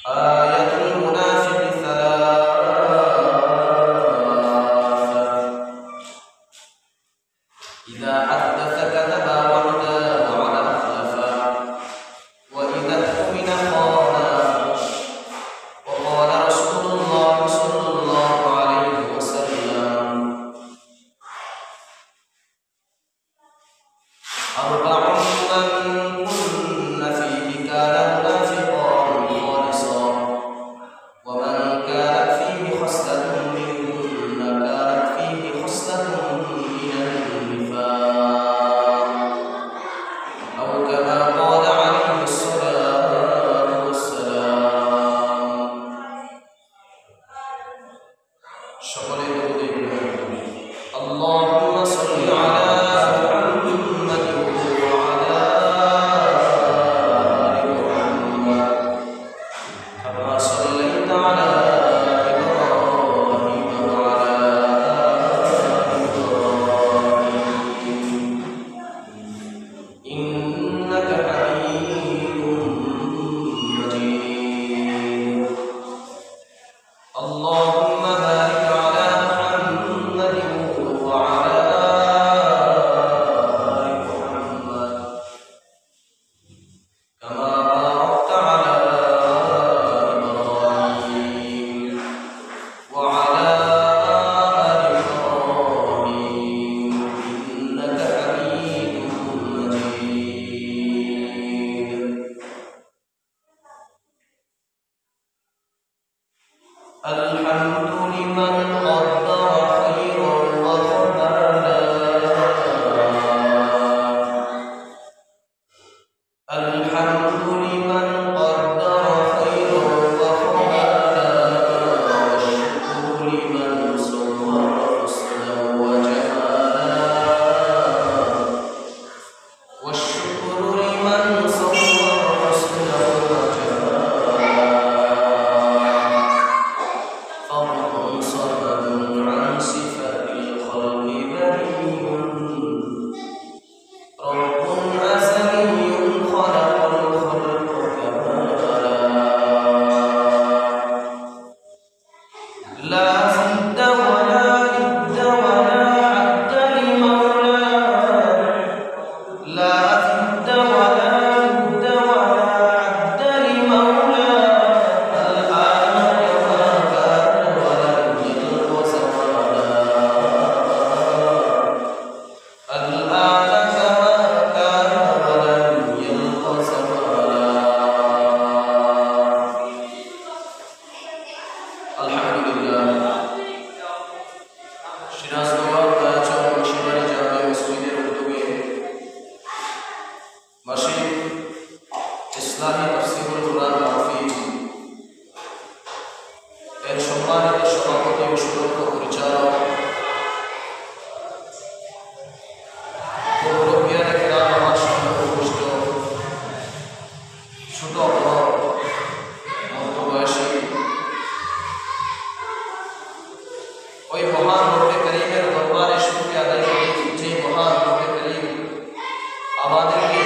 آية المنافق ثلاث: إذا حدث كذب وإذا وعد أخلف وإذا اؤتمن خان. وقال رسول الله صلى الله عليه وسلم: أربع من كن فيه كان منافقا خالصا، ومن كانت فيه خصلة منهن كانت فيه خصلة من النفاق، أو كما قال عليه الصلاة والسلام. সকলে বলে اللهم صل على محمد وعلى آل محمد كما صليت على إبراهيم وعلى آل إبراهيم إنك حميد مجيد. اللهم بارك على محمد وعلى آل محمد كما باركت على إبراهيم وعلى آل إبراهيم إنك حميد مجيد. الحمد لمن قدر خيرا وقدرنا. الحمد لمن قدر خيرا وقدرنا، والشكر لمن صور حسنا وجمالا، والشكر لمن صور حسنا وجمالا. فرد صمد عن صفات الخلق بريء، رب أزلي خلق الخلق كمالا. لا ضد ولا ند ولا عد لمولاه، لا ضد ولا ند ولا عد لمولاه. الآن كما كان ولم يلق زمانا، الآن كما كان ولم يلق زمانا. আলহামদুলিল্লাহ। সিরাজগঞ্জ চরম শিবানী জামে মসজিদের উদ্যোগে মাসিক ইসলামী তাফসীরুল কুরআন মাহফিল এর সম্মানিত সভাপতি ও সুদক্ষ পরিচালক মুরব্বিয়ানে কেরাম, আমার সামনে উপস্থিত ছোট বড় মধ্যবয়সী ওই মহান রব্বে করিমের দরবারে শুকরিয়া আদায় করি যে মহান রব্বে করিম আমাদেরকে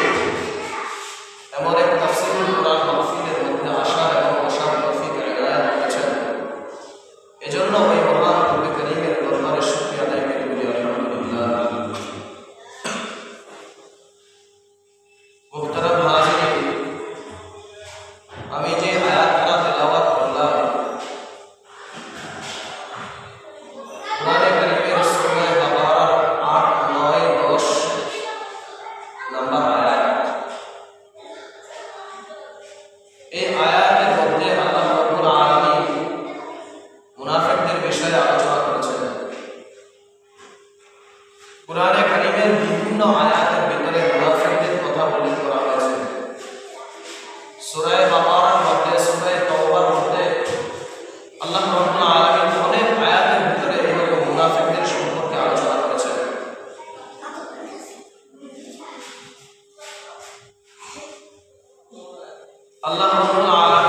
এমন এক তাফসীরুল কুরআন মাহফিলের মধ্যে আসার এবং বসার তৌফিক ইনায়াত করেছেন। এজন্য ওই মহান রব্বে করিমের দরবারে শুকরিয়া আদায় করি বলি আলহামদুলিল্লাহ। মুহতারাম হাজিরিন, আমি যে আয়াতটা তেলাওয়াত করলাম কোরআনে কারীমের সূরা বাকারার ৮, ৯, ১০ নম্বর আয়াত। এই আয়াতের মধ্যে আল্লাহ রাব্বুল আলামিন মুনাফিকদের বিষয়ে আলোচনা করেছেন। কোরআনে কারীমের বিভিন্ন আয়াতের ভিতরে মুনাফিকদের কথা উল্লেখ করা হয়েছে। সূরা বাকারার মধ্যে, সূরা তাওবার মধ্যে আল্লাহ রাব্বুল আলামিন অনেক আয়াতের ভিতরে এরকম মুনাফিকদের সম্পর্কে আলোচনা করেছেন। আল্লাহ রাব্বুল আলামিন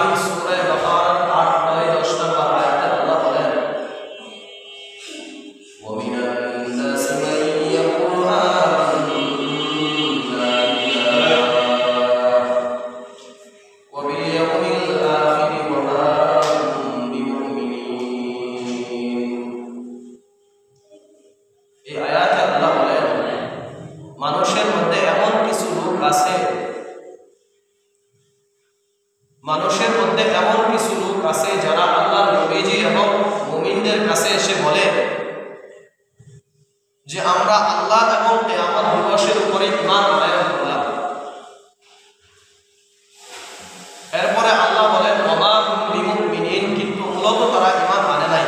মানুষের মধ্যে এমন কিছু লোক আছে যারা আল্লাহর নবীজি এবং মুমিনদের কাছে এসে বলে যে আমরা আল্লাহ এবং কিয়ামত দিবসের উপরে ঈমান আনয়ন করলাম। এরপরে আল্লাহ বলেন ওমা হুম বিমুমিনিন, কিন্তু মূলত তারা ঈমান আনে নাই।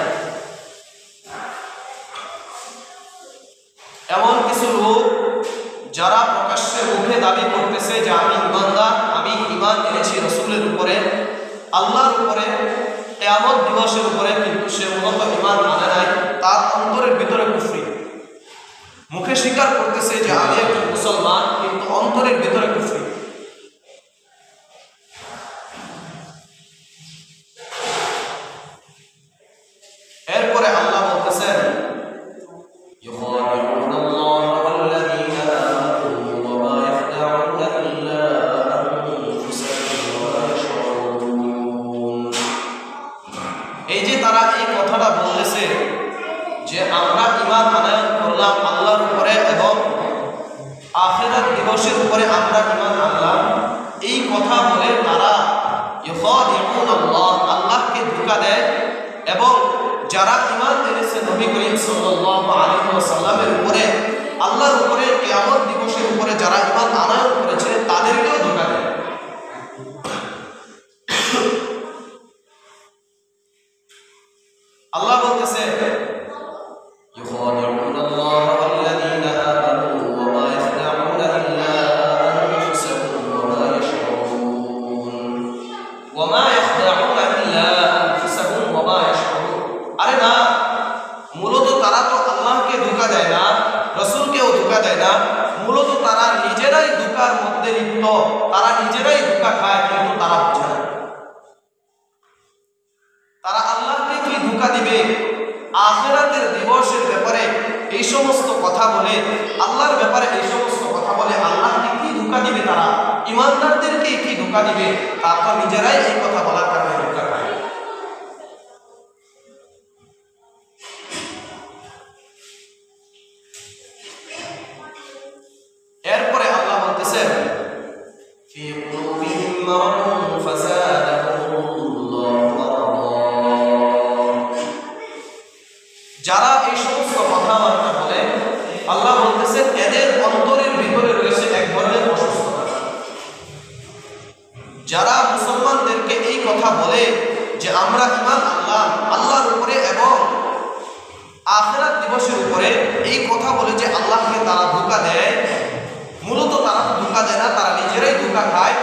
এমন কিছু লোক যারা প্রকাশ্যে মুখে দাবি করতেছে যে আমি ঈমানদার, আমি ঈমান এনেছি রাসূলের উপরে, আল্লাহর উপরে, কিয়ামত দিবসের উপরে, কিন্তু সে মূলত ঈমান আনে নাই। তার অন্তরের ভিতরে কুফরি। মুখে স্বীকার করতেছে যে আমি একজন মুসলমান, কিন্তু অন্তরের ভিতরে কুফরি। এরপরে আল্লাহ বলতেছেন এই যে তারা এই কথাটা বলতেছে যে আমরা ঈমান আনয়ন করলাম আল্লাহর উপরে এবং আখিরাত দিবসের উপরে আমরা ঈমান আনলাম, এই কথা বলে তারা ইউখাদিউন আল্লাহকে ধোঁকা দেয় এবং যারা ঈমান এনেছে নবী করিম সাল্লাল্লাহু আলাইহি ওয়াসাল্লামের উপরে, আল্লাহর উপরে, কিয়ামত দিবসের উপরে যারা ঈমান আনয়ন করেছে তাদেরকেও ধোঁকা দেয়। আল্লাহ বলতেছে يخادعون الله والذين آمنوا وما يخدعون إلا أنفسهم وما يشعرون وما يخدعون إلا أنفسهم وما يشعرون। আরে না, মূলত তারা তো আল্লাহকে ধোঁকা দেয় না, রাসূলকেও ধোঁকা দেয় না, মূলত তারা নিজেরাই ধোঁকার মধ্যে লিপ্ত, তারা নিজেরাই ধোঁকা খায়, কিন্তু তারা বোঝে না। তারা আল্লাহকে কি ধোঁকা দিবে, আখিরাতের দিবসের ব্যাপারে এই সমস্ত কথা বলে, আল্লাহর ব্যাপারে এই সমস্ত কথা বলে আল্লাহকে কি ধোঁকা দিবে, তারা ঈমানদারদেরকে কি ধোঁকা দিবে, তারা তো নিজেরাই এই কথা বলার কারণে ধোঁকা খায়। এরপরে আল্লাহ বলতেছেন ফি কুলুবিহিম মারাদুন ফাযাদাহুমুল্লাহু মারাদা। যারা এই সমস্ত কথাবার্তা বলে আল্লাহ বলতেছেন এদের অন্তরের ভিতরে রয়েছে এক ধরনের অসুস্থতা। যারা মুসলমানদেরকে এই কথা বলে যে আমরা ঈমান আনলাম আল্লাহর উপরে এবং আখিরাত দিবসের উপরে, এই কথা বলে যে আল্লাহকে তারা ধোঁকা দেয়, মূলত তারা ধোঁকা দেয় না, তারা নিজেরাই ধোঁকা খায়।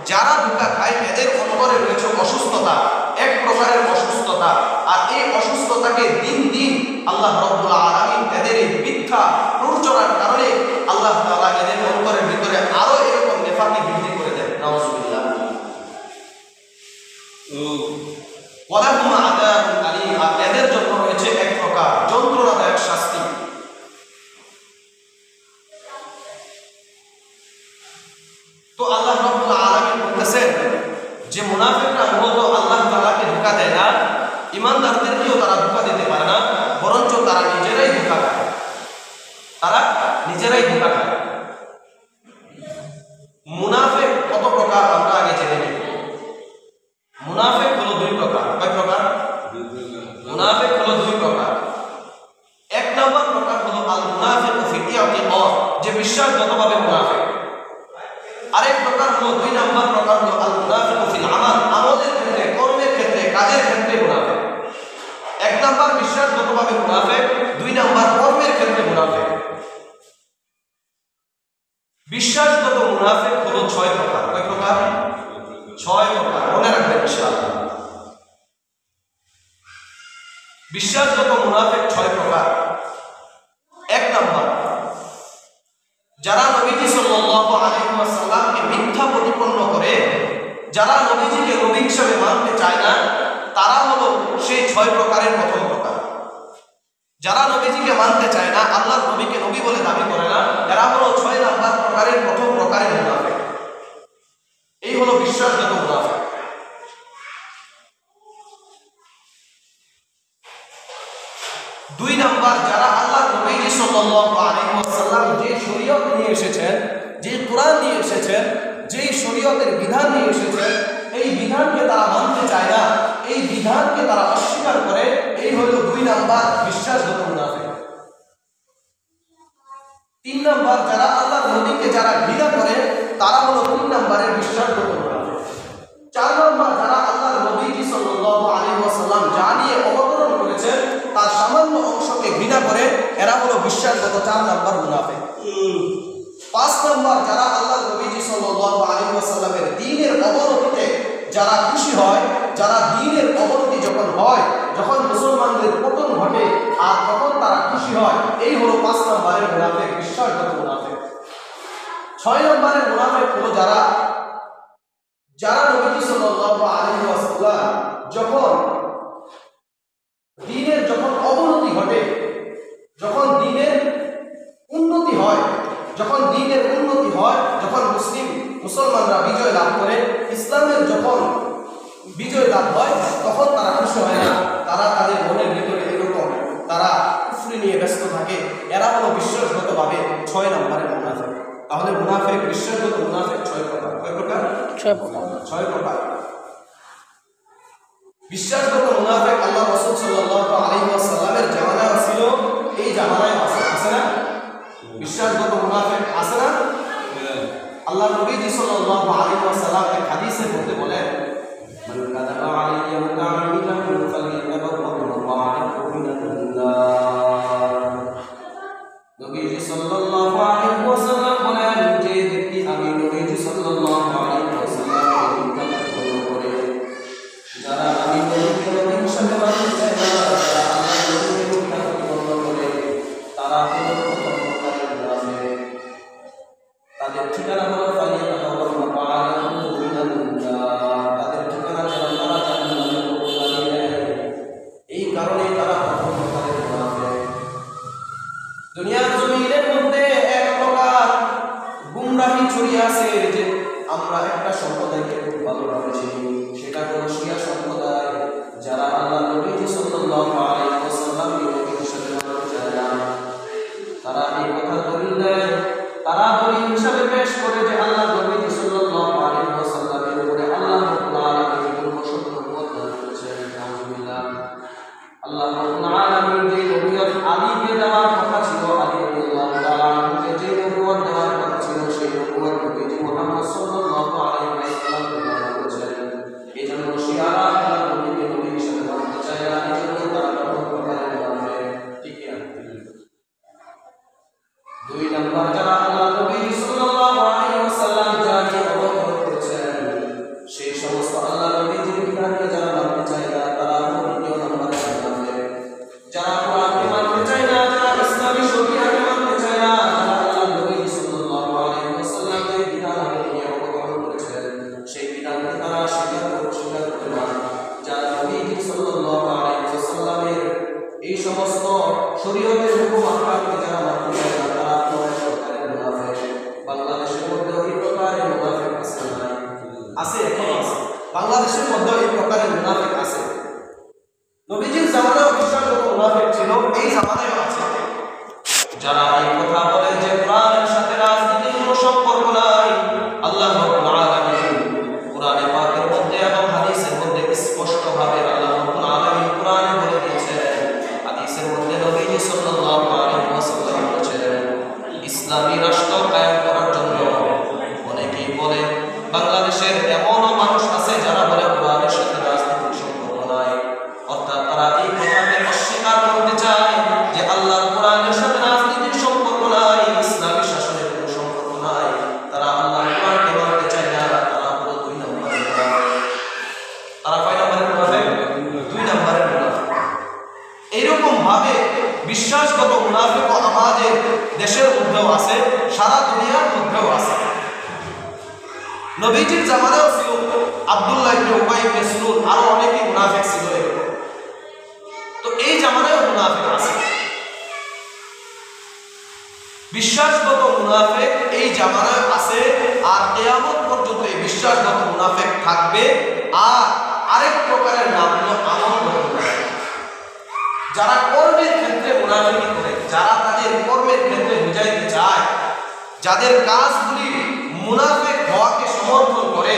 যারা ধোঁকা খায় এদের অন্তরে রয়েছে অসুস্থতা, এক প্রকারের অসুস্থতা। আর এই অসুস্থতাকে দিন দিন আল্লাহ রাব্বুল আলামিন এদের এই মিথ্যা প্ররোচনার কারণে আল্লাহ তাআলা এদের অন্তরের ভিতরে আরো এরকম নেফাকি বৃদ্ধি করে দেন। নাউযুবিল্লাহ। ওয়ালাহুম আযাবুন আলীম, এদের জন্য রয়েছে এক প্রকার যন্ত্রণাদায়ক শাস্তি। তো আল্লাহ রাব্বুল আলামিন বলতেছেন যে মুনাফিকরা মূলত আল্লাহ তাআলাকে ধোঁকা দেয় না, ঈমানদারদেরকেও তারা ধোঁকা দিতে পারে না, বরঞ্চ তারা নিজেরাই ধোঁকা খায়, তারা নিজেরাই ধোঁকা খায়। মুনাফিক কত প্রকার আমরা আগে জেনে নিই। মুনাফিক হলো দুই প্রকার। কয় প্রকার? মুনাফিক হলো দুই প্রকার। এক নম্বর প্রকার হলো আল মুনাফিকু ফি ইয়াতিকাদ, যে বিশ্বাসগতভাবে মুনাফিক। আরেক প্রকার হলো, দুই নম্বর প্রকার হলো আল মুনাফিকু ফিল আমাল, আমলের ক্ষেত্রে, কর্মের ক্ষেত্রে, কাজের ক্ষেত্রে মুনাফিক। এক নম্বর বিশ্বাসগতভাবে মুনাফিক, দুই নম্বর কর্মের ক্ষেত্রে মুনাফিক। বিশ্বাসগত মুনাফিক হলো 6 প্রকার। কয় প্রকার? 6 প্রকার। মনে রাখবেন ইনশাআল্লাহ। বিশ্বাসগত মুনাফিক 6 প্রকার। এক নম্বর, যারা নবীজি সাল্লাল্লাহু আলাইহি ওয়াসাল্লামকে মিথ্যা প্রতিপন্ন করে, যারা নবীজিকে নবী হিসেবে মানতে চায় না, তারা হলো সেই 6 প্রকারের প্রথম প্রকার। যারা নবীজিকে মানতে চায় না, আল্লাহর নবীকে নবী বলে দাবি করে না, এরা হলো 6 নাম্বার প্রকারের প্রথম প্রকারের মুনাফিক। এই হলো বিশ্বাসগত মুনাফিক। দুই নাম্বার, যারা আল্লাহর নবী সাল্লাল্লাহু আলাইহি ওয়াসাল্লাম যে শরীয়ত নিয়ে এসেছেন, যে কোরআন নিয়ে এসেছেন, যেই শরীয়তের বিধান নিয়ে এসেছেন, এই বিধান বিধানকে তারা অস্বীকার করে, এই হলো 2 নাম্বার বিশ্বাসগত মুনাফিক। 3 নাম্বার যারা আল্লাহর নবীকে যারা ঘৃণা করে তারা হলো 3 নাম্বারের বিশ্বাসগত মুনাফিক। 4 নাম্বার যারা আল্লাহর নবী সাল্লাল্লাহু আলাইহি ওয়াসাল্লাম যা নিয়ে অবতরণ করেছেন তার সামান্য অংশকে ঘৃণা করে, এরা হলো বিশ্বাসগত 4 নাম্বার মুনাফিক। 5 নাম্বার যারা আল্লাহর নবী সাল্লাল্লাহু আলাইহি ওয়াসাল্লামের দ্বীনের অবনতিতে যারা খুশি হয়, যারা দ্বীনের অবনতি যখন হয়, যখন মুসলমানদের পতন ঘটে আর তখন তারা খুশি হয়, এই হলো 5 নাম্বারের মুনাফিক, বিশ্বাসগত মুনাফিক। 6 নাম্বারের মুনাফিক হলো যারা নবী সাল্লাল্লাহু আলাইহি ওয়াসাল্লাম যখন দ্বীনের যখন অবনতি ঘটে, যখন দ্বীনের উন্নতি হয়, যখন মুসলমানরা বিজয় লাভ করে, ইসলামের যখন বিজয় লাভ হয়, তখন তারা খুশি হয় না, তারা তাদের মনের ভিতরে এরকম তারা কুফরি নিয়ে ব্যস্ত থাকে। এরা হলো বিশ্বাসগতভাবে 6 নম্বরের মুনাফিক। তাহলে মুনাফিক, বিশ্বাসগত মুনাফিক 6 প্রকার। কয় প্রকার? 6 প্রকার। বিশ্বাসগত মুনাফিক আল্লাহ রাসূল সাল্লাল্লাহু আলাইহি ওয়াসাল্লামের জামানায় ছিল, এই জামানায় আছে না? বিশ্বাসগত মুনাফিক আছে না? আল্লাহ নবী সাল্লাল্লাহু আলাইহি ওয়াসাল্লাম এক হাদিসের মধ্যে বলেন, মান কাযাবা আলাইয়া মুতাআম্মিদান ফালিয়াতাবাওয়া মাকাদাহু মিনান নার। নবী সাল্লাল্লাহু আলাইহি ওয়াসাল্লাম বলেন, যে ব্যক্তি আমি নবী সাল্লাল্লাহু আলাইহি ওয়াসাল্লাম করে যারা আমি নবীর সাথে মানতে চায় না, যারা আল্লাহ নবীর কথা বন্ধ করে, তারা হলো প্রথমকারী মুনাফিক। তাদের ঠিকানা হলো ফালিয়াতাবাওয়া মাকাদাহু মিনান নার। তাদের ঠিকানা যেন তারা জাহান্নামে বানিয়ে নেয়। এই কারণে তারা প্রথমকারী মুনাফিক। দুনিয়ার জমিনের মধ্যে এক প্রকার গুমরাহি ছড়িয়ে আছে যে আমরা একটা সম্প্রদায়কে খুব ভালোভাবে চিনি, সেটা হলো শিয়া সম্প্রদায়, যারা আল্লাহ নবী সাল্লাল্লাহু আলাইহি ওয়াসাল্লামকে নবীর সাথে মানতে চায় না। তারা এই কথা দলিল দেয়, তারা দলিল হিসাবে পেশ করে যে আল্লাহ নবী সাল্লাল্লাহু আলাইহি ওয়াসাল্লামের উপরে আল্লাহ রাব্বুল আলামিন পূর্ণ সত্য প্রদান করেছেন। নাউযুবিল্লাহ। আল্লাহ রাব্বুল আলামিন যে নবুয়ত আলীকে দেওয়ার কথা ছিল, আলী রাদিয়াল্লাহু তাআলা আনহুকে যে নবুয়ত দেওয়ার কথা ছিল, সেই নবুয়ত নবী মুহাম্মদ সাল্লাল্লাহু আলাইহি ওয়াসাল্লামকে দান করেছেন। এজন্য শিয়ারা আল্লাহ নবীকে নবীর সাথে মানতে চায় না, এজন্য তারা প্রথম প্রকারের মুনাফিক। ঠিক আছে। 2 নাম্বার যারা আল্লাহ নবী সাল্লাল্লাহু আলাইহি ওয়াসাল্লাম যাকে অবতরণ করেছেন, সেই সমস্ত আল্লাহ নবীর বিধানকে যারা মানতে চায় না, তারা হলো 2 নম্বরের মুনাফিক। যারা কোরআনকে মানতে চায় না, যারা ইসলামী শরীয়তকে মানতে চায় না, যারা আল্লাহ নবী সাল্লাল্লাহু আলাইহি ওয়াসাল্লাম যে বিধানকে নিয়ে অবতরণ করেছেন, সেই বিধানকে তারা স্বীকার করে না। যারা নবী সাল্লাল্লাহু আলাইহি ওয়াসাল্লামের এই সমস্ত শরীয়তের হুকুম আহকামকে যারা মানতে চায় না, তারা বাংলাদেশের মধ্যে এই প্রকারের মুনাফিক আছে, এখন আছে। বাংলাদেশের মধ্যে এই প্রকারের মুনাফিক আছে। নবীজির জামানায় বিশ্বাসগত মুনাফিক ছিল, এই জামানায় আছে। যারা এই কথা বলে যে কোরআনের সাথে রাজনীতির কোনো সম্পর্ক নাই, আল্লাহ রাব্বুল আলামিন কোরআনে পাকের মধ্যে এবং হাদিসের মধ্যে স্পষ্টভাবে আল্লাহ রাব্বুল আলামিন কোরআনে বলে দিয়েছেন, হাদিসের মধ্যে নবীজি সাল্লাল্লাহু আলাইহি ওয়াসাল্লাম বলেছেন, ইসলামী রাষ্ট্র কায়েম করার জন্য অনেকেই বলে, বাংলাদেশের এমনও মানুষ আছে যারা বলে কোরআনের সাথে রাজনীতির সম্পর্ক নাই, অর্থাৎ তারা এই কথাকে অস্বীকার করতে চায় যে আল্লাহর কোরআনের সাথে রাজনীতির সম্পর্ক নাই, ইসলামী শাসনের কোনো সম্পর্ক নাই। তারা আল্লাহর কোরআনকে মানতে চায় না, তারা হলো 2 নম্বরের মুনাফিক। তারা কয় নম্বরের মুনাফিক? 2 নম্বরের মুনাফিক। এইরকম ভাবে বিশ্বাসগত মুনাফিক আমাদের দেশের মধ্যেও আছে, সারা দুনিয়ার মধ্যেও আছে। নবীজির জামানায়ও ছিল, আব্দুল্লাহ ইবনে উবাই ইবনে সালুল, আরো অনেকেই মুনাফিক ছিল। তো এই জামানায়ও মুনাফিক আছে। বিশ্বাসগত মুনাফিক এই জামানায় আছে, আর কিয়ামত পর্যন্ত এই বিশ্বাসগত মুনাফিক থাকবে। আর আরেক প্রকারের নাম হলো আমলগত মুনাফিক। যারা কর্মের ক্ষেত্রে মুনাফিকি করে, যারা তাদের কর্মের ক্ষেত্রে বুঝাইতে চায়, যাদের কাজগুলি মুনাফিক হওয়াকে সমর্থন করে,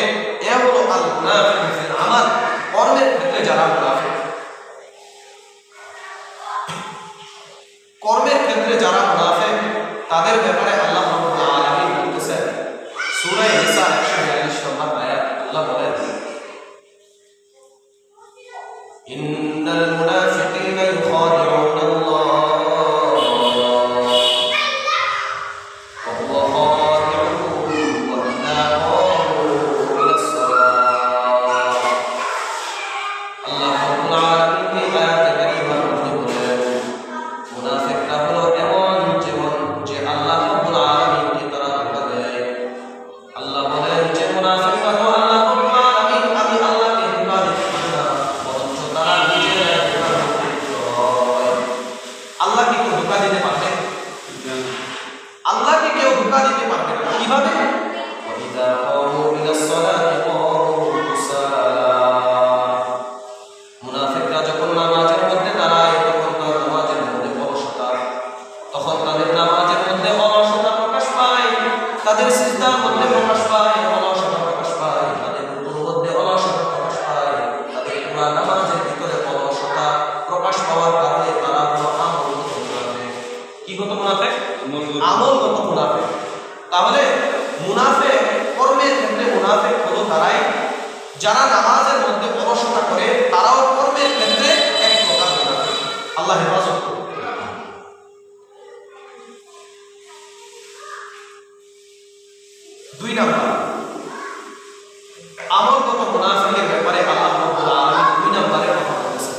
এ হলো আল মুনাফিক ফিল আমাল। কর্মের ক্ষেত্রে যারা মুনাফিক ইন্নাল মুনাফিকিনা ইউখাদিউনা আল্লাহ ওয়া হুয়া খাদিউহুম ওয়া ইযা ক্বামু ইলাস সালাহ। আল্লাহ রাব্বুল আলামিন এই আয়াতে কারিমার মধ্যে বলেন মুনাফিকরা হলো এমন যে আল্লাহ রাব্বুল আলামিনকে তারা ধোঁকা দেয়। আল্লাহ বলেন যে মুনাফিকরা তো আল্লাহ রাব্বুল আলামিন আমি আল্লাহকে ধোঁকা দিতে পারি না, বরঞ্চ তারা নিজেরাই ধোঁকার মধ্যে হয়। আল্লাহ কি কেউ ধোঁকা দিতে পারবে? আল্লাহকে কেউ ধোঁকা দিতে পারবে না। কিভাবে? ওয়াইদা ক্বামু ইলাস সালাতি ক্বামু কুসালা। মুনাফিকরা যখন নামাজের মধ্যে দাঁড়ায় তখন তার নামাজের মধ্যে অলসতা, তখন তাদের নামাজের মধ্যে অলসতা প্রকাশ পায়, তাদের সিজদার মধ্যে প্রকাশ পায় অলসতা প্রকাশ পায়, তাদের রুকুর মধ্যে অলসতা প্রকাশ পায়, তাদের পুরা নামাজের ভিতরে অলসতা প্রকাশ পাওয়ার কারণে তারা হলো আমলগত মুনাফিক। কি গত মুনাফিক? আমলগত মুনাফিক। তাহলে মুনাফিক কর্মের ক্ষেত্রে মুনাফিক হলো তারাই যারা নামাজের মধ্যে অলসতা করে, তারাও কর্মের ক্ষেত্রে এক প্রকার মুনাফিক। আল্লাহ হেফাজত করুন। দুই নাম্বার আমলগত মুনাফিকের ব্যাপারে আল্লাহ রাব্বুল আলামিন দুই নাম্বারে কথা বলেছেন।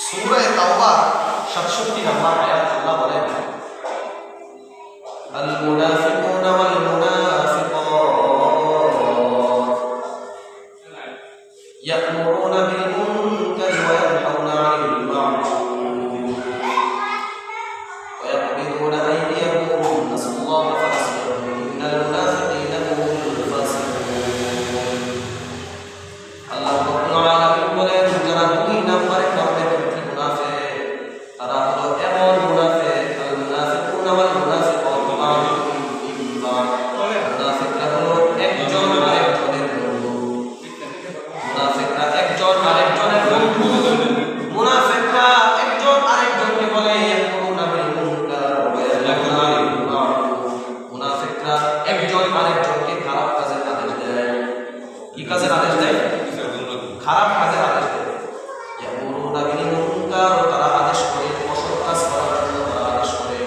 সূরা তাওবা 67 নম্বর আয়াত আল্লাহ বলেন আল মুনাফিকুনা ওয়াল মুনাফিকাত ইয়া'মুরুনা বিল মুনকারি ওয়া ইয়ানহাউনা 'আনিল মা'রুফ ওয়া ইয়াকবিদুনা আইদিয়াহুম নাসাল্লাহু ফানাসিয়াহুম ইন্নাল মুনাফিকিনা হুমুল ফাসিকুন। আল্লাহ রাব্বুল আলামিন বলেন যারা দুই নম্বরে কর্মের ক্ষেত্রে মুনাফিক, তারা হলো এমন মুনাফিক আল মুনাফিকুনা ওয়াল মুনাফিকাত বা'দুহুম মিন বা'দ। মুনাফিকরা হলো একজন আরেকজনের বন্ধু। মুনাফিকরা একজন আরেকজনের বন্ধু। মুনাফিকরা একজন আরেকজনকে বলে ইয়াকুনা বিল মুনকার ওয়া ইয়ানহাউনা 'আনিল মা'রুফ। মুনাফিকরা একজন আরেকজনকে খারাপ কাজের আদেশ দেয়। কি কাজের আদেশ দেয়? খারাপ কাজের আদেশ দেয়। ইয়াকুনা বিল মুনকার, তারা আদেশ করে অসৎ কাজ করার জন্য তারা আদেশ করে।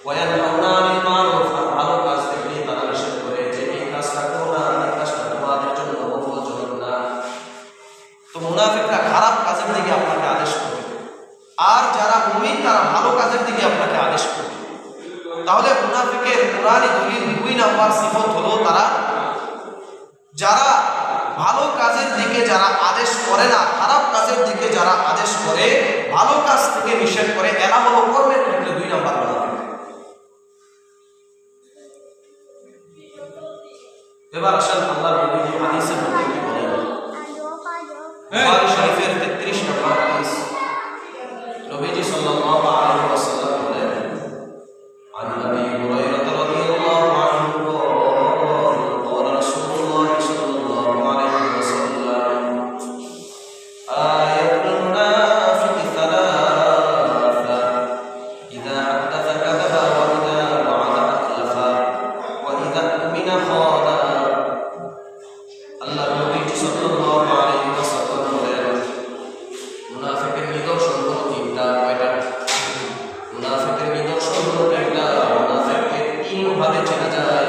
ওয়া ইয়ানহাউনা 'আনিল মা'রুফ, আর ভালো কাজ থেকে তারা নিষেধ করে যে এই কাজটা করো না, এই কাজটা তোমাদের জন্য মঙ্গলজনক না। তো মুনাফিকরা খারাপ কাজের দিকে আপনাকে আদেশ করে, আর যারা মুমিন তারা ভালো কাজের দিকে আপনাকে আদেশ করে। তাহলে মুনাফিকের কোরআনী দলিল দুই নাম্বার সিফত হলো তারা যারা ভালো কাজের দিকে যারা আদেশ করে না, খারাপ কাজের দিকে যারা আদেশ করে, ভালো কাজ থেকে নিষেধ করে, এরা হলো কর্মের ক্ষেত্রে দুই নাম্বার মুনাফিক। এবার আসেন আল্লাহর নবী হাদিসের মধ্যে কি বলেন। বুখারী শরীফের 33 নম্বর হাদিস, নবীজি সাল্লাল্লাহু আলাইহি ওয়াসাল্লাম বলেন عن أبي هريرة رضي الله عنه قال قال رسول الله صلى الله عليه وسلم آية المنافق ثلاثة إذا حدث كذب وإذا وعد أخلف وإذا اؤتمن خان। আল্লাহর নবী সাল্লাল্লাহু আলাইহি ওয়াসাল্লাম বলেন মুনাফিকের নিদর্শন হলো তিনটা। কয়টা? মুনাফিকের নিদর্শন হলো তিনটা। মুনাফিককে তিন ভাবে চেনা যায়।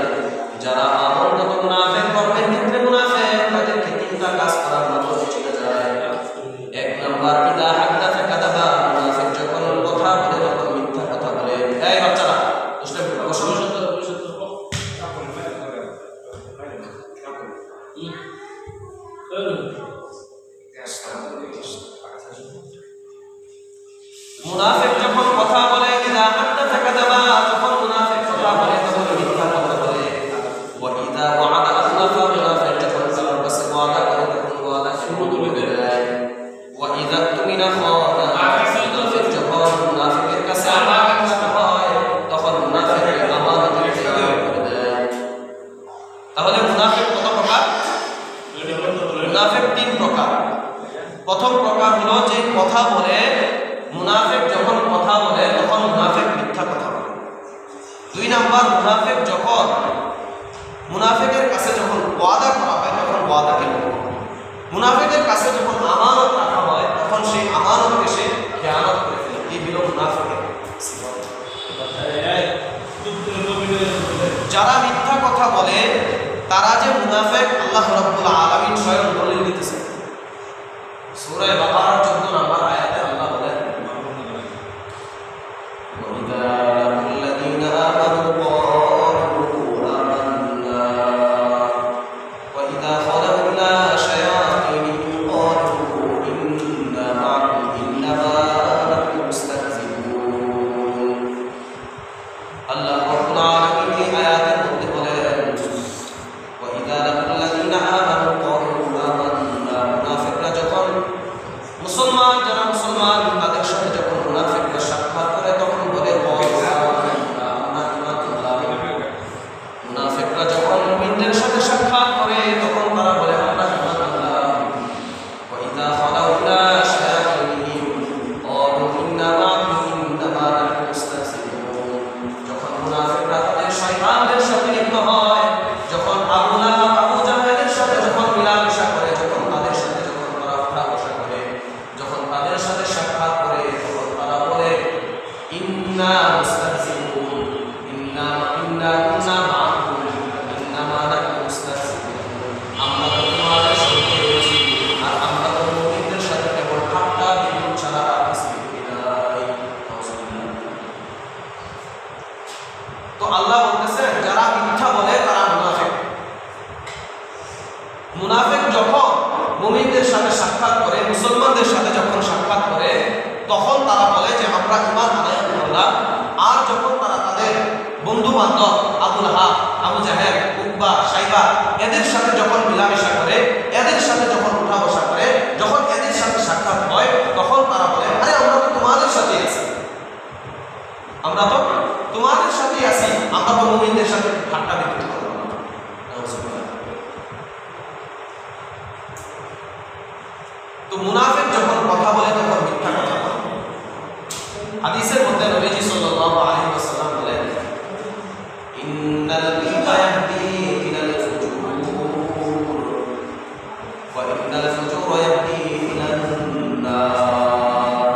যারা আমলগত মুনাফিক, কর্মের ক্ষেত্রে মুনাফিক, তাদেরকে তিনটা কাজ করার মাধ্যমে চেনা যায়। এক নাম্বার ইদা হাদাসা কাযাবা, মুনাফিক যখন কথা বলে তখন মিথ্যা কথা বলে। এই বাচ্চারা দুষ্টামি করো, বসো বসো। মুনাফিক যখন কথা বলে ইদা হাদাসা কাযাবা, যখন মুনাফিক কথা বলে তখন মিথ্যা কথা বলে। ওয়া ইদা ওয়া'আদা আখলাফা, মুনাফিক যখন কারোর কাছে ওয়াদা করে তখন ওয়াদা খিলাফ করে দেয়। ওয়া ইদা তুমিনা খানা, মুনাফিক যখন মুনাফিকের কাছে আমানত হয় তখন মুনাফিক আমানতের খেয়ানত করে দেয়। তাহলে মুনাফিক কত প্রকার? মুনাফিক তিন প্রকার। প্রথম প্রকার হলো যে কথা বলে, মুনাফিক যখন কথা বলে তখন মুনাফিক মিথ্যা কথা বলে। দুই নাম্বার মুনাফিক যখন মুনাফিকের কাছে যখন ওয়াদা করা হয় তখন ওয়াদাকে মুনাফিকের কাছে যখন আমানত যারা মিথ্যা কথা বলে তারা যে মুনাফিক আল্লাহ রাব্বুল আলামিন স্বয়ং দলিল দিতেছেন। সূরা বাকারার 14 নম্বর আয়াতে আল্লাহ বলেন, মুনাফিক যখন মুমিনদের সাথে সাক্ষাৎ করে, মুসলমানদের সাথে যখন সাক্ষাৎ করে, তখন তারা বলে যে আমরা ঈমান আনয়ন করলাম। আর যখন তারা তাদের বন্ধু বান্ধব আবু লাহাব, আবু জাহেল, উকবা, সাইবা এদের সাথে যখন মিলামেশা করে, এদের সাথে যখন উঠা বসা করে, যখন এদের সাথে সাক্ষাৎ হয়, তখন তারা বলে আরে আমরা তো তোমাদের সাথেই আছি, আমরা তো তোমাদের সাথেই আছি, আমরা তো মুমিনদের সাথে ঠাট্টা বিদ্রুপ করব না। তো মুনাফিক যখন কথা বলে তখন মিথ্যা কথা বলে। হাদিসের মধ্যে নবীজি সাল্লাল্লাহু আলাইহি ওয়াসাল্লাম বলেন, ইন্নাল কিযবা ইয়াহদি ইলাল ফুজুর ওয়া ইন্নাল ফুজুরা ইয়াহদি ইলান নার।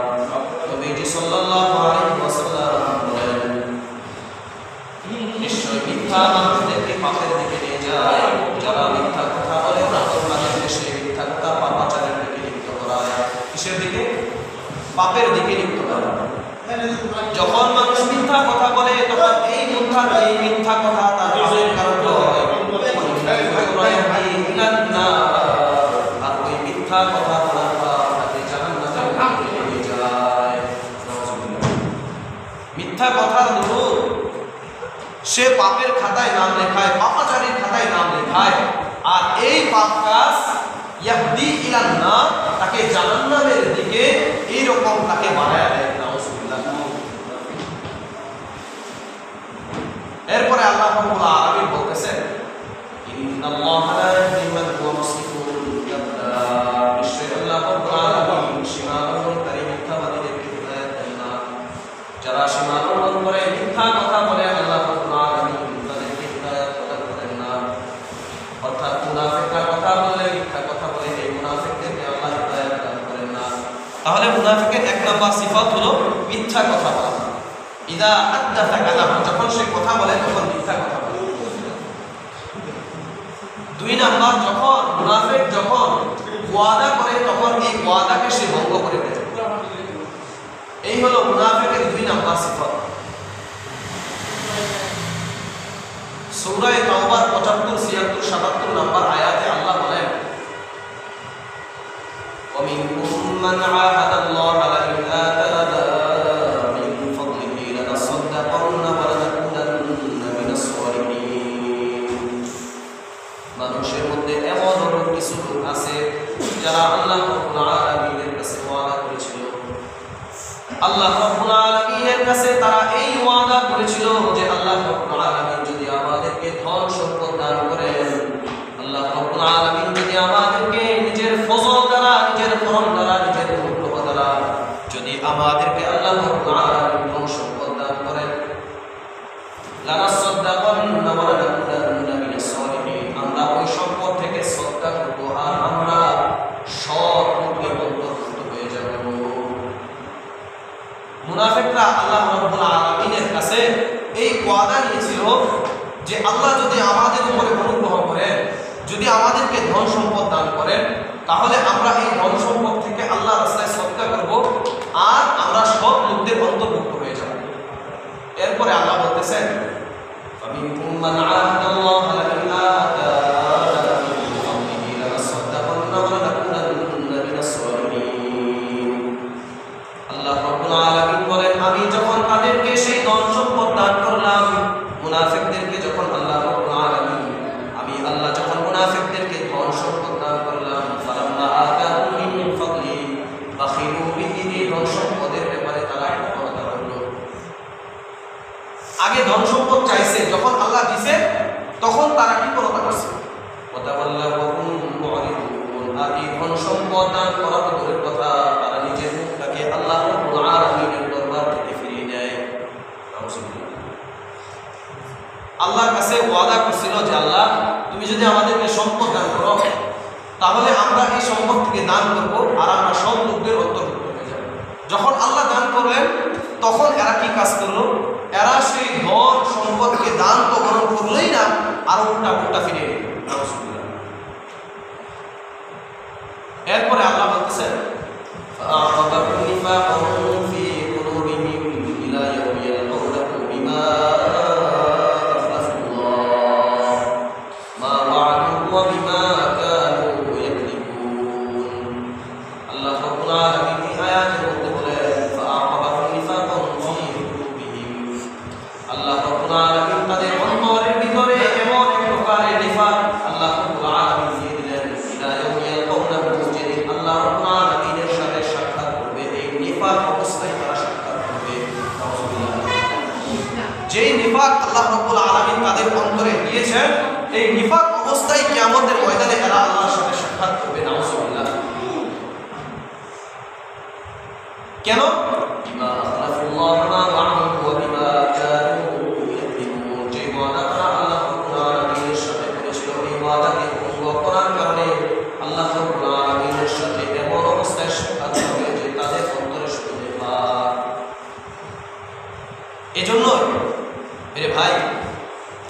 নবীজি সাল্লাল্লাহু আলাইহি ওয়াসাল্লাম বলেন, নিশ্চয় মিথ্যা মানুষদেরকে পাপের দিকে নিয়ে যায়। যারা মিথ্যা কথা বলে তাদের দেশে মিথ্যা কথা পাপাচারের দিকে লিপ্ত করায়। কিসের দিকে? পাপের দিকে লিপ্ত করায়। যখন মানুষ মিথ্যা কথা বলে তখন এই মিথ্যা কথা তার পাপের কারণ হয়। আর ওই মিথ্যা কথা বলার পর তাকে জাহান্নামে নিয়ে যায়। মিথ্যা কথার দরুন সে পাপের খাতায় নাম লেখায়, পাপাচারীর খাতায় নাম লেখায়। আর এই পাপ কাজ ইয়াহদি ইলান নার, তাকে জাহান্নামের দিকে এইরকম তাকে বাড়ায় দেয়। এরপরে আল্লাহ রাব্বুল আলামিন বলতেছেন, ইন্নাল্লাহা লা ইয়াহদি মান হুয়া মুসরিফুন কাযযাব। নিশ্চয়ই আল্লাহ রাব্বুল আলামিন সীমালঙ্ঘনকারী মিথ্যাবাদীদেরকে হিদায়াত দেন না। যারা সীমালঙ্ঘন করে মিথ্যা কথা বলে আল্লাহ রাব্বুল আলামিন তাদেরকে হিদায়াত প্রদান করেন না। অর্থাৎ মুনাফিকরা কথা বলে, মিথ্যা কথা বলে, এই মুনাফিকদেরকে আল্লাহ হিদায়াত দান করেন না। তাহলে মুনাফিকের এক নাম্বার সিফাত হলো মিথ্যা কথা বলা। ইদা হাদাসা কাযাবা, যখন সে কথা বলে তখন মিথ্যা কথা বলে। দুই নাম্বার, যখন মুনাফিক যখন ওয়াদা করে তখন এই ওয়াদাকে সে ভঙ্গ করে দেয়। এই হলো মুনাফিকের দুই নাম্বার সিফাত। সূরা তাওবার 75, 76, 77 নম্বর আয়াতে আল্লাহ বলেন, ওয়া মিনহুম মান আহাদাল্লাহা লা ইলাহা মানুষের মধ্যে এমন কিছু লোক আছে যারা আল্লাহ রাব্বুল আলামিনের কাছে ওয়াদা করেছিল। আল্লাহ রাব্বুল আলামিনের কাছে তারা এই ওয়াদা করেছিল যে আল্লাহ রাব্বুল আলামিন যদি আমাদেরকে ধন সম্পদ দান করেন, আল্লাহ রাব্বুল আলামিন যদি আমাদেরকে নিজের ফজল দ্বারা, নিজের করম দ্বারা, নিজের অনুগ্রহ দ্বারা যদি আমাদেরকে আল্লাহ রাব্বুল আলামিন ধন সম্পদ দান করেন, লানাসাদদাকান্না ওয়া লানাকুনান্না মিনাস সালিহিন, আমরা ওই সম্পদ থেকে সদকা করব আর আমরা সৎ লোকের অন্তর্ভুক্ত হয়ে যাব। মুনাফিকরা আল্লাহ রাব্বুল আলামিনের কাছে এই ওয়াদা নিয়েছিল যে আল্লাহ তাহলে আমরা এই ধন সম্পদ থেকে আল্লাহ রাস্তায় সদকা করব আর আমরা সব লোকদের অন্তর্ভুক্ত হয়ে যাব। এরপরে আল্লাহ বলতেছেন فمنكم من عاهد الله لئن آتانا من فضله لنصدقن ولنكونن من الصالحين। আল্লাহ রাব্বুল আলামিন বলেন, আমি যখন তাদেরকে সেই ধন সম্পদ দান করলাম, মুনাফিকদেরকে যখন আল্লাহ রাব্বুল আলামিন আমি আল্লাহ যখন মুনাফিকদেরকে ধন সম্পদ দান করলাম, ফালাম্মা আতাহুম মিন ফাদলি বাখিলু বিহি, ধন সম্পদের ব্যাপারে তারা কথা বলল। আগে ধন সম্পদ চাইছে, যখন আল্লাহ দিছে তখন তারা কি করতে পারছে, কথা বললা বহু মুআরিদুন। আর এই ধন সম্পদ দান করা তো দূরের কথা, তারা নিজের মুখটাকে আল্লাহ রাব্বুল আলামিনের দরবার থেকে ফিরিয়ে দেয়। আল্লাহর কাছে ওয়াদা করছিল যে আল্লাহ তুমি যদি আমাদেরকে সম্পদ দান করো তাহলে আমরা এই সম্পদ থেকে দান করব আর আমরা সব লোকদের অন্তর্ভুক্ত হয়ে যাব। যখন আল্লাহ দান করলেন তখন এরা কি কাজ করলো, এরা সেই ধন সম্পদকে দান তো গ্রহণ করলেই না, আরো উল্টা ফিরে নিল। এরপরে আল্লাহ বলতেছেন যেই নিফাক আল্লাহ রাব্বুল আলামিন তাদের অন্তরে দিয়েছেন, এই নিফাক অবস্থায় কিয়ামতের ময়দানে এরা আল্লাহর সাথে সাক্ষাৎ করবে। নাউযুবিল্লাহ। কেন? বিমা আখলাফুল্লাহ মা ওয়া'আদু ওয়া বিমা কানু ইয়াকদিবুন। যে ওয়াদা তারা আল্লাহ রাব্বুল আলামিনের সাথে করেছিল, এই ওয়াদাকে ভঙ্গ করার কারণে আল্লাহ রাব্বুল আলামিনের সাথে এমন অবস্থায় সাক্ষাৎ হবে যে তাদের অন্তরে শুধু নিফাক। এজন্য মেরে ভাই,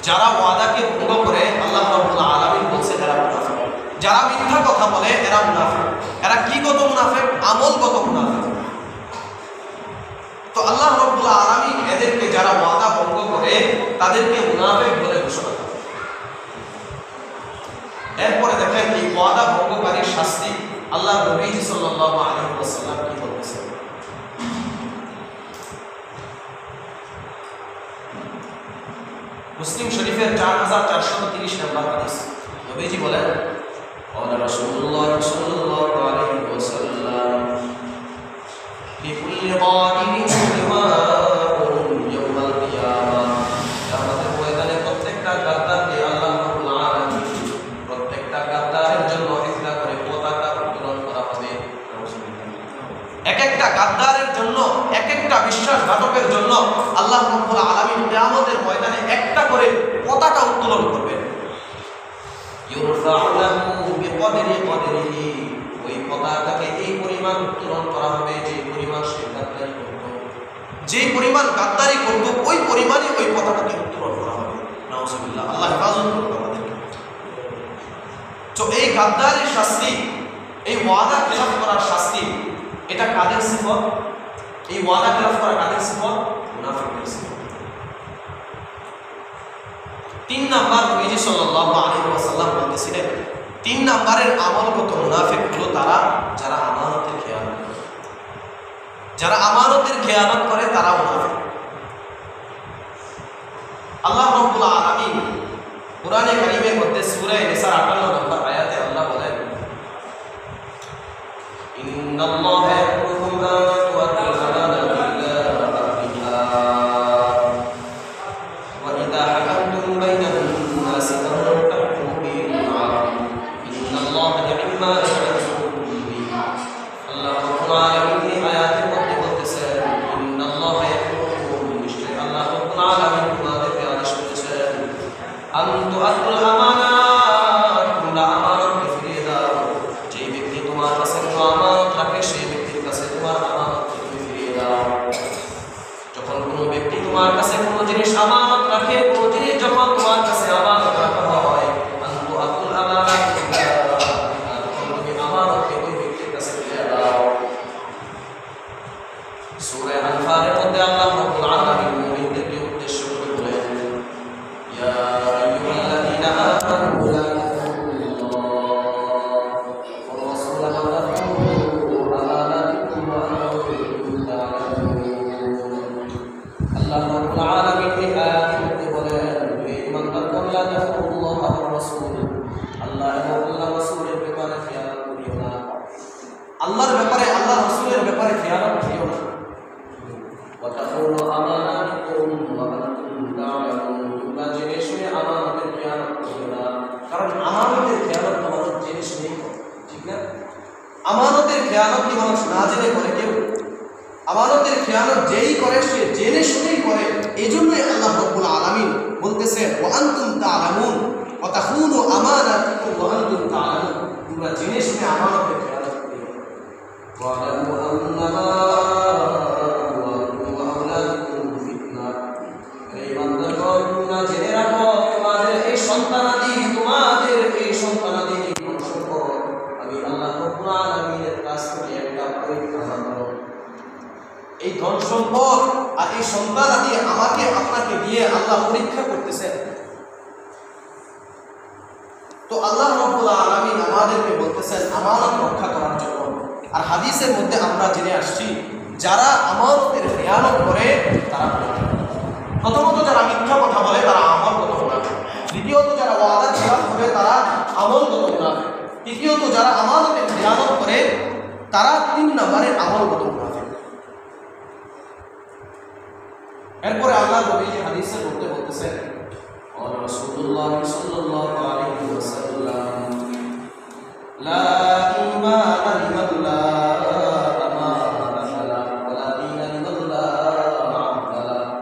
যারা ওয়াদাকে ভঙ্গ করে আল্লাহ রাব্বুল আলামিন বলছে এরা মুনাফিক। যারা মিথ্যা কথা বলে এরা মুনাফিক। এরা কি গত মুনাফিক? আমলগত মুনাফিক। তো আল্লাহ রাব্বুল আলামিন এদেরকে যারা ওয়াদা ভঙ্গ করে তাদেরকে মুনাফিক বলে ঘোষণা করে। এরপরে দেখেন এই ওয়াদা ভঙ্গকারীর শাস্তি আল্লাহ নবী সাল্লাল্লাহু আলাইহি ওয়াসাল্লাম কি বলতেছেন। মুসলিম শরীফের 4430 নম্বর হাদিস, নবীজি বলেন, ক্বালা রাসূলুল্লাহ সাল্লাল্লাহু আলাইহি ওয়াসাল্লাম লিকুল্লি গাদিরিন লিওয়াউন ইয়াওমাল কিয়ামাহ। কিয়ামতের ময়দানে প্রত্যেকটা গাদ্দারকে আল্লাহ রাব্বুল আলামিন প্রত্যেকটা গাদ্দারের জন্য একটা করে পতাকা উত্তোলন করা হবে। এক একটা গাদ্দারের জন্য, এক একটা বিশ্বাসঘাতকের জন্য আল্লাহ রাব্বুল আলামিন কিয়ামতের ময়দানে একটা করে পতাকা উত্তোলন করবেন। ইউরফাউ লাহু বিকদরি কদরিহি, ওই পতাকাকে এই পরিমাণ উত্তোলন করা হবে যে পরিমাণ সে গাদ্দারি করত, যে পরিমাণ গাদ্দারি করত ওই পরিমাণে ওই পতাকাকে উত্তোলন করা হবে। নাউযুবিল্লাহ। আল্লাহ হেফাজত করুন আমাদেরকে। তো এই গাদ্দারির শাস্তি, এই ওয়াদা খেলাফ করার শাস্তি, এটা কাদের সিফত? এই ওয়াদা খেলাফ করা কাদের সিফত? মুনাফিকদের সিফত। 3 নাম্বার নবীজি সাল্লাল্লাহু আলাইহি ওয়াসাল্লাম বলেছিলেন, 3 নাম্বারের আমলগত মুনাফিক হলো তারা যারা আমানতের খেয়ানত করে। যারা আমানতের খেয়ানত করে তারা মুনাফিক। আল্লাহ রাব্বুল আলামিন কুরআনে কারীমের মধ্যে সূরা নিসার 58 নম্বর আয়াতে আল্লাহ বলেন, ইন্নাল্লাহা ইয়া'মুরুকুম আন তু'আদ্দুল আমানাতি ইলা আহলিহা ওয়া ইযা হাকামতুম বাইনান নাসি আন তাহকুমু বিল আ'দল ইন্নাল্লাহা নি'মা ইয়া'মুরুকুম বিহি। আল্লাহ রাব্বুল আলামিন এই আয়াতের মধ্যে বলতেছেন, ইন্নাল্লাহা ইয়া'মুরুকুম, নিশ্চয় আল্লাহ রাব্বুল আলামিন তোমাদেরকে আদেশ করেছেন, আন তু'আদ্দুল আমানাত, তোমরা আমানতকে ফিরিয়ে দাও। যে ব্যক্তি তোমার কাছে কোনো আমানত রাখে সেই ব্যক্তির কাছে তোমার আমানতকে তুমি ফিরিয়ে দাও। যখন কোনো ব্যক্তি তোমার কাছে কোনো জিনিস আমানত রাখে, কোনো জিনিস যখন তোমার কাছে আমানত রাখা হয়, আন তু'আদ্দুল আমানাত, তখন তুমি আমানত আল্লাহর ব্যাপারে, আল্লাহ রাসূলের ব্যাপারে খেয়ানত করিও না। তোমরা জেনে শুনে আমানতের খেয়ানত করিও না, কারণ আমানতের খেয়ানত মানুষ জেনে শুনেই করে, ঠিক না? আমানতের খেয়ানত কি মানুষ না জেনে করে কেউ? আমানতের খেয়ানত যেই করে সে জেনে শুনেই করে। এই জন্যই আল্লাহ রাব্বুল আলামিন বলতেছে ওয়া আনতুম তা'লামুন ওয়া তাখুনু আমানাতিকুম ওয়া আনতুম তা'লামুন, তোমরা জেনে শুনে আমানতের খেয়ানত করিও। ওয়া লামু আন্নামা ওয়া আওলাদুকুম ফিতনা, এই বান্দাগণ তোমরা জেনে রাখো তোমাদের এই সন্তানাদি সম্পদ আমি আল্লাহ রাব্বুল আলামিনের কাছ থেকে একটা পরীক্ষা মাত্র। এই ধন সম্পদ আর এই সন্তানাদি আমাকে আপনাকে দিয়ে আল্লাহ পরীক্ষা করতেছেন। তো আল্লাহ রাব্বুল আলামিন আমাদেরকে বলতেছেন আমানত রক্ষা করার জন্য। আর হাদিসের মধ্যে আমরা জেনে আসছি যারা আমানতের খেয়ানত করে তারা, প্রথমত যারা মিথ্যা কথা বলে তারা আমলগত মুনাফিক, দ্বিতীয়ত যারা ওয়াদার খেলাফ করে তারা আমলগত মুনাফিক, তৃতীয়ত যারা আমানতের খেয়ানত করে তারা 3 নম্বরে আমলগত মুনাফিক। এরপরে আল্লাহ নবী হাদিসের মধ্যে বলতেছেন রাসূলুল্লাহ সাল্লাল্লাহু আলাইহি ওয়াসাল্লাম লা ঈমানা লিমান লা আমানাতা লাহু ওয়া লা দীনা লিমান লা মা'ানাতা লাহু।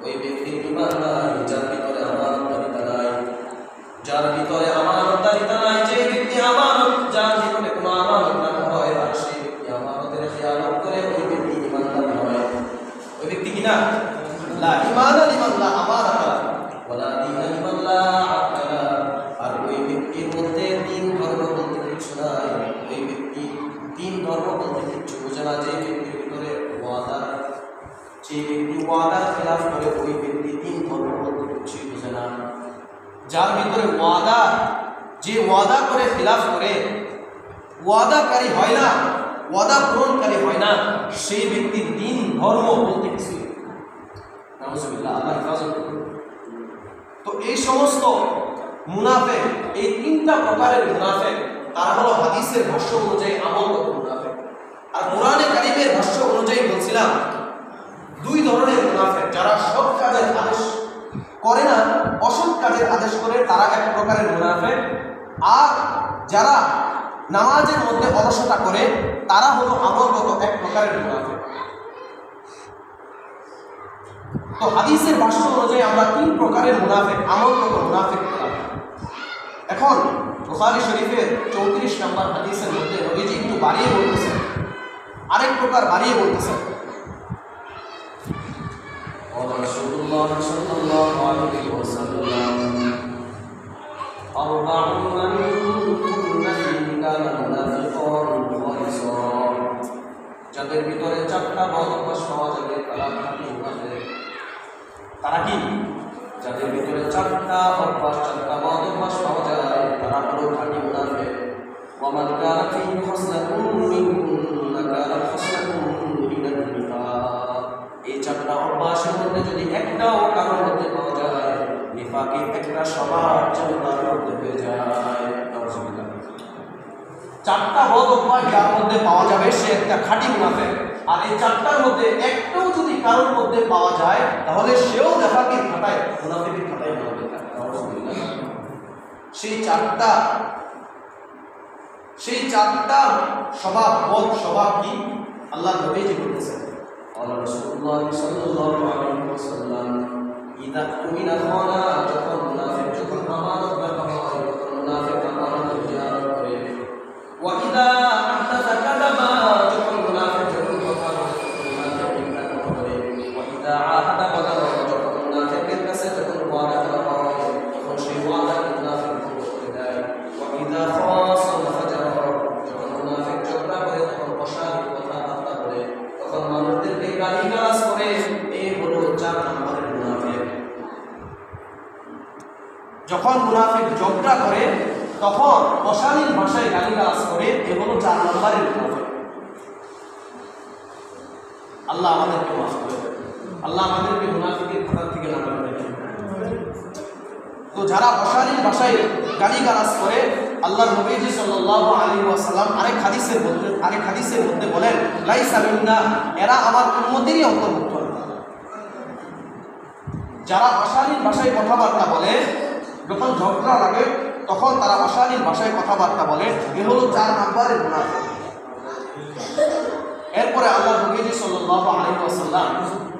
ওই ব্যক্তির ঈমান নাই যার ভিতরে আমানতদারিতা নাই, যার ভিতরে আমানতদারিতা নাই, যে ব্যক্তি আমানত, যার ভিতরে কোনো আমানত না হয় আর সেই ব্যক্তি আমানতের খেয়ানত করে, ওই ব্যক্তি ঈমানদার নয়। ওই ব্যক্তি কি না? লা ঈমানা লিমান লা আমানাতা ওয়া লা দীনা লিমান লা আহদা লাহু। আর ওই ব্যক্তির মধ্যে তিন ধর্ম বলতে কিছু নাই, ওই ব্যক্তি তিন ধর্ম বলতে কিছু বোঝে না। যে ব্যক্তির ভিতরে ওয়াদা, যে ব্যক্তি ওয়াদার খেলাফ করে ওই ব্যক্তি তিন ধর্ম বলতে কিছুই বোঝে না। যার ভিতরে ওয়াদা, যে ওয়াদা করে খেলাফ করে, ওয়াদাকারী হয় না, ওয়াদা পূরণকারী হয় না, সেই ব্যক্তির তিন ধর্ম বলতে কিছু। নাউযুবিল্লাহ, আল্লাহ হেফাজত করুন। তো এই সমস্ত মুনাফিক, এই 3টা প্রকারের মুনাফিক, তারা হলো হাদিসের ভাষ্য অনুযায়ী আমলগত মুনাফিক। আর কোরআনে কারীমের ভাষ্য অনুযায়ী বলছিলাম 2 ধরনের মুনাফিক, যারা সৎ কাজের আদেশ করে না, অসৎ কাজের আদেশ করে, তারা এক প্রকারের মুনাফিক। আর যারা নামাজের মধ্যে অলসতা করে তারা হলো আমলগত এক প্রকারের মুনাফিক। তো হাদিসের ভাষ্য অনুযায়ী আমরা 3 প্রকারের মুনাফিক, আমলগত মুনাফিক পেলাম। এখন বুখারী শরীফের 34 নম্বর হাদিসের মধ্যে নবীজি একটু বাড়িয়ে বলতেছেন, আরেক প্রকার বাড়িয়ে বলতেছেন। রাসূলুল্লাহ সাল্লাল্লাহু আলাইহি ওয়াসাল্লাম আরবাউন মান কুননা ফীহি কানা মুনাফিকান খালিসান, যাদের ভিতরে 4টা বদ অভ্যাস পাওয়া যাবে তারা খাঁটি মুনাফিক। তারা কি? যাদের ভিতরে 4টা অভ্যাস, 4টা বদ অভ্যাস পাওয়া যায় তারা হলো খাঁটি মুনাফিক। ওয়া মান কানা ফীহি খাসলাতুন মিনহুন্না কানাত খাসলাতুন মিনান নিফাক, এই 4টা অভ্যাসের মধ্যে যদি একটাও কারোর মধ্যে পাওয়া যায়, নিফাকের একটা স্বভাব যেন তার মধ্যে হয়ে যায়। নাউযুবিল্লাহ। 4টা বদ অভ্যাস যার মধ্যে পাওয়া যাবে সে একটা খাঁটি মুনাফিক। আর এই 4টার মধ্যে একটাও যদি কারোর মধ্যে পাওয়া যায় তাহলে সেও নিফাকের খাতায়, মুনাফিকের খাতায় হবে। নাউযুবিল্লাহ। সেই 4টা স্বভাব, বদ স্বভাব কি? আল্লাহ নবীজি বলতেছেন রাসূলুল্লাহ সাল্লাল্লাহু আলাইহি ওয়াসাল্লাম ইদা তুমিনা খানা, যখন মুনাফিক যখন আমানত রাখা হয় তখন মুনাফিক আমানত খেয়ানত করে। ওয়া ইদা আহদাসা কাযাবা, যখন মুনাফিক যখন কথা বলে তখন মুনাফিক মিথ্যা কথা বলে। ওয়া ইদা আহাদা বাদারা, যখন মুনাফিকের কাছে যখন ওয়াদা করা হয় তখন সেই ওয়াদা মুনাফিক ভঙ্গ করে দেয়। ওয়া ইদা খাসামা ফাজারা, যখন মুনাফিক ঝগড়া করে তখন অশালীন কথাবার্তা বলে, তখন মানুষদেরকে গালিগালাজ করে। এই হলো 4 নম্বরের মুনাফিক। যখন মুনাফিক ঝগড়া করে তখন অশালীন ভাষায় গালিগালাজ করে, এ হলো 4 নম্বরের মুনাফিক। আল্লাহ আমাদেরকে মাফ করে দেন, আল্লাহ আমাদেরকে মুনাফিকের খাতা থেকে নামাতে দেন। তো যারা অশালীন ভাষায় গালিগালাজ করে আল্লাহর নবীজি সাল্লাল্লাহু আলাইহি ওয়াসাল্লাম আরেক হাদিসের মধ্যে বলেন, লাইসা মিন্না, এরা আমার উম্মতেরই অন্তর্ভুক্ত না। যারা অশালীন ভাষায় কথাবার্তা বলে, যখন ঝগড়া লাগে তখন তারা অশালীন ভাষায় কথাবার্তা বলে, এ হলো 4 নম্বরের মুনাফিক। এরপরে আল্লাহর নবীজি সাল্লাল্লাহু আলাইহি ওয়াসাল্লাম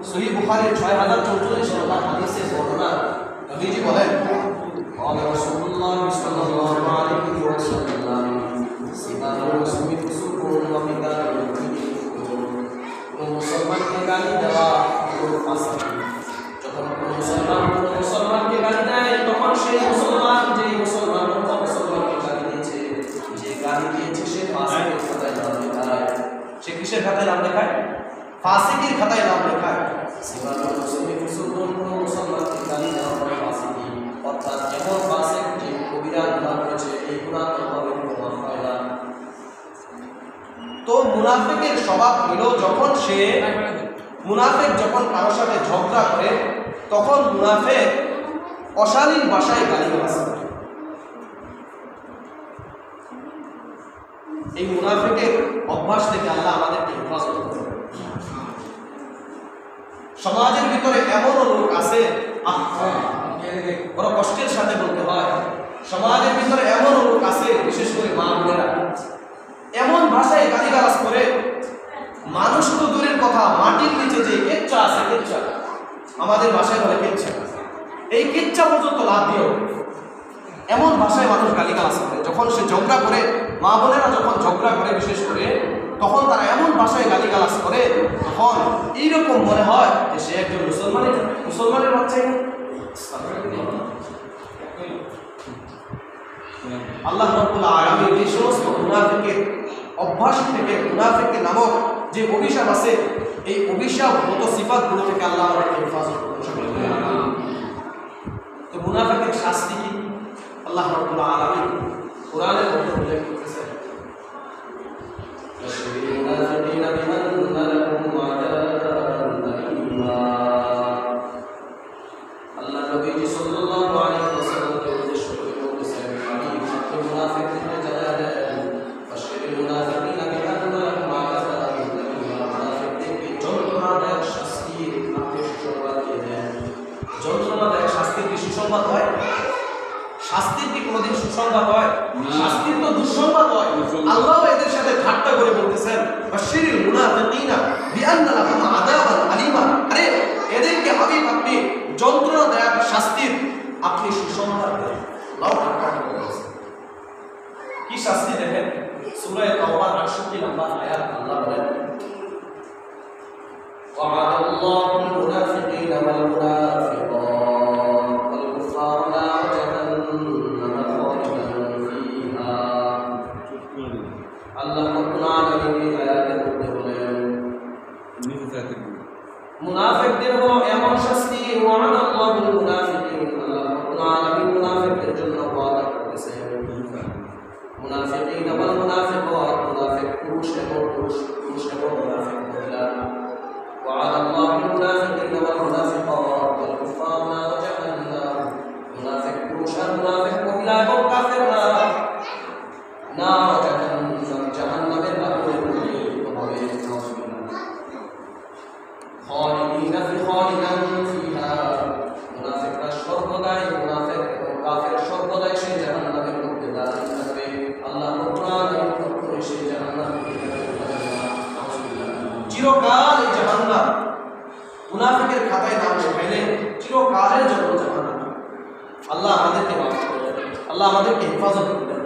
সহিহ বুখারীর 6044 নম্বর হাদিসে বর্ণনা, নবীজি বলেন, قال رسول الله صلى الله عليه وسلم سباب المسلم فسوق وقتال মুসলমানকে গালি দেওয়া ফাসিক। যখন কোনো মুসলমানকে গালি দেয় তখন সেই মুসলমানকে গালি দিয়েছে, যে গালি দিয়েছে সে ফাসিকের খাতায় নাম লেখায়। সে কিসের খাতায় নাম লেখায়? ফাসিকের খাতায় নাম লেখায়। সিবাল মুসলিম ফুসুক, কোনো মুসলমানকে গালি দেওয়া হয় ফাসিকি, অর্থাৎ এমন ফাসিক যে কবিরা গুনাহ করেছে, এই গুনাহ তওবা ক্ষমা হয় না। তো মুনাফিকের স্বভাব হলো মুনাফিক যখন কারোর সাথে ঝগড়া করে তখন মুনাফিক অশালীন ভাষায় গালিগালাজ করে। এই মুনাফিকের অভ্যাস থেকে আল্লাহ আমাদেরকে হেফাজত করবে। সমাজের ভিতরে এমনও লোক আছে, বড় কষ্টের সাথে বলতে হয়, সমাজের ভিতরে এমনও লোক আছে, বিশেষ করে মা বোনেরা, এমন ভাষায় গালিগালাজ করে, মানুষ তো দূরের কথা, মাটির নিচে যে কেচ্চা আছে, কেচ্চা আমাদের ভাষায় বলে কেচ্চা, এই কেচ্চা পর্যন্ত লাভ দিও, এমন ভাষায় মানুষ গালিগালাজ করে। যখন সে ঝগড়া করে, মা বোনেরা যখন ঝগড়া করে বিশেষ করে, তখন তারা এমন ভাষায় গালিগালাজ করে, তখন এইরকম মনে হয় যে সে একজন মুসলমানের বাচ্চাই। আল্লাহ রাব্বুল আলামিন এই সমস্ত মুনাফিকের অভ্যাস থেকে, মুনাফিক নামক যে অভিশাপ আছে, এই অভিশাপগত সিফাতগুলো থেকে আল্লাহ আমাদেরকে হেফাজত করুন। তো মুনাফিকের শাস্তি কি আল্লাহ রাব্বুল আলামিন কোরআনের মধ্যে উল্লেখ করেছেন, আল্লাহ নবী সাল্লাল্লাহু আলাইহি ওয়াসাল্লামকে উদ্দেশ্য করে বলেছেন, আমি মুনাফিকদেরকে জানাই দেন, বাশিরুল মুনাফিকিনা বিআন্না লাহুম আযাবান আলীম, মুনাফিকদেরকে যন্ত্রণাদায়ক শাস্তির আপনি সুসংবাদ দিয়ে দেন। যন্ত্রণাদায়ক শাস্তির কি সুসংবাদ হয়? শাস্তির কি কোনোদিন সুসংবাদ হয়? শাস্তির তো দুঃসংবাদ হয়। আল্লাহ এদের সাথে ঠাট্টা করে বলতেছেন, বাশিরুল মুনাফিকিনা বিআন্না লাহুম আযাবান আলীম, আরে এদেরকে আপনি যন্ত্রণাদায়ক শাস্তির আপনি সুসংবাদ দেন। আল্লাহ ঠাট্টা করে বলছেন, কি শাস্তি দেখেন, সূরা তাওবার 68 নম্বর আয়াত, আল্লাহ বলেন, ওয়া'আদাল্লাহুল মুনাফিকিনা ওয়াল মুনাফিকাত ওয়াল কুফারা নারা জাহান্নামা খালিদিন ফিহা। আল্লাহ রাব্বুল আলামিন এই আয়াতের মধ্যে বলেন, মুনাফিকদের হলো এমন শাস্তি, ওয়া'আদাল্লাহুল মুনাফিকিন, আল্লাহ রাব্বুল আলামিন মুনাফিকদের জন্য ওয়াদা করেছেন। মুনাফিকিন ওয়াল মুনাফিকাত, মুনাফিক পুরুষ এবং মুনাফিক মহিলা। ওয়া'আদাল্লাহুল মুনাফিকিন ওয়াল মুনাফিকাত ওয়াল কুফারা নারা জাহান্নাম, মুনাফিক পুরুষ আর মুনাফিক মহিলা এবং কাফেররা নারা জাহান্নাম, জাহান্নামের আগুনে পতিত হবে। খালিদিনা ফিহা, মুনাফিকরা সর্বদাই, মুনাফিক এবং কাফের সর্বদাই সেই জাহান্নামের মধ্যে দাঁড়িয়ে থাকবে। আল্লাহ রাব্বুল আলামিন কখনোই সেই জাহান্নাম থেকে চিরকাল এই জাহান্নাম মুনাফিকের খাতায় নাম লেখাইলে চিরকালের জন্য জাহান্নাম। আল্লাহ আমাদেরকে মাফ করবেন, আল্লাহ আমাদেরকে হেফাজত করবেন।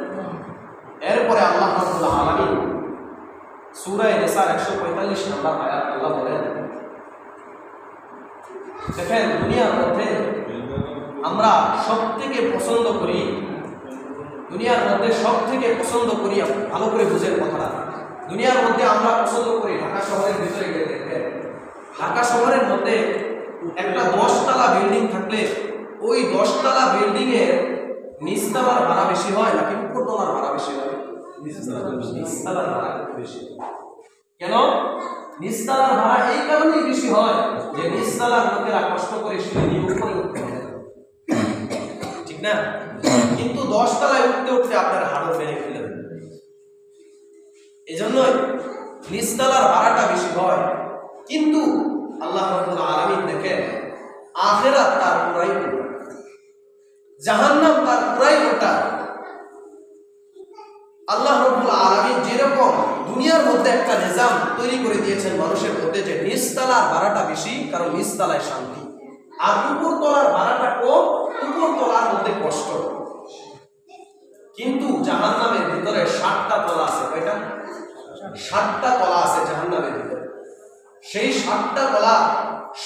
এরপরে আল্লাহ রাব্বুল আলামিন সূরা নিসার 145 নম্বর আয়াত আল্লাহ বলেন, দেখেন দুনিয়ার মধ্যে আমরা সবথেকে পছন্দ করি, দুনিয়ার মধ্যে সবথেকে পছন্দ করি, ভালো করে বুঝেন কথাটা, দুনিয়ার মধ্যে আমরা পছন্দ করি, ঢাকা শহরের ভিতরে গিয়ে দেখবেন, ঢাকা শহরের মধ্যে একটা 10 তলা বিল্ডিং থাকলে ওই 10 তলা বিল্ডিং এর নিচতলার ভাড়া বেশি হয় নাকি উপরতলার ভাড়া বেশি হয়? নিচতলার ভাড়া বেশি। কেন? নিচতলার ভাড়া এই কারণেই বেশি হয় যে নিচতলার লোকেরা কষ্ট করে সিঁড়ি দিয়ে উপরে উঠতে হয়, ঠিক না? কিন্তু 10 তলায় উঠতে উঠতে আপনার হাড়ও ভেঙে ফেলে দেবে। এজন্যই নিচতলার ভাড়াটা বেশি হয়, কিন্তু আল্লাহ রাব্বুল আলামিন দেখেন আখিরাত তার পুরাই ওটা, জাহান্নাম তার পুরাই ওটা। আল্লাহ রাব্বুল আলামিন যেরকম দুনিয়ার মধ্যে একটা নিজাম তৈরি করে দিয়েছেন মানুষের মধ্যে, যে নিচতলার ভাড়াটা বেশি, কারণ নিচতলায় শান্তি, আর উপরতলার ভাড়াটা কম, উপরতলার মধ্যে কষ্ট। কিন্তু জাহান্নামের ভিতরে 7টা তলা আছে। কয়টা? 7টা তলা আছে জাহান্নামের ভিতরে। সেই 7টা তলা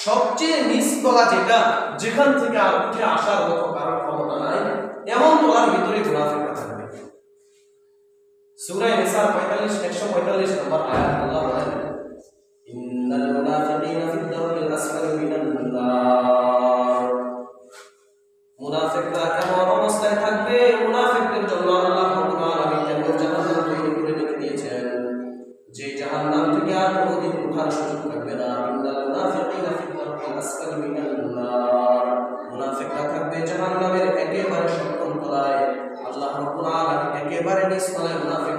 সবচেয়ে নিচ তলা, যেটা যেখান থেকে আর উঠে আসার মতো কারোর ক্ষমতা নাই, এমন তলার ভিতরে মুনাফিকরা থাকবে। সূরা নিসার 145 নম্বর আয়াত আল্লাহ বলেন, ইন্নাল মুনাফিকিনা ফিদ দারকিল আসফালি মিনান নার। মুনাফিকরা কেমন অবস্থায় থাকবে? মুনাফিকদের জন্য আল্লাহ রাব্বুল আলামিন এমন জাহান্নাম তৈরি করে রেখে দিয়েছেন, যে জাহান্নাম থেকে আর কোনোদিন ওঠার সুযোগ থাকবে না। ইন্নাল মুনাফিকিনা ফিদ দারকিল আসফালি মিনান নার। মুনাফিকরা থাকবে জাহান্নামের একেবারে সপ্তম তলায়। আল্লাহ রাব্বুল আলামিন একেবারে নিচ তলায় মুনাফিক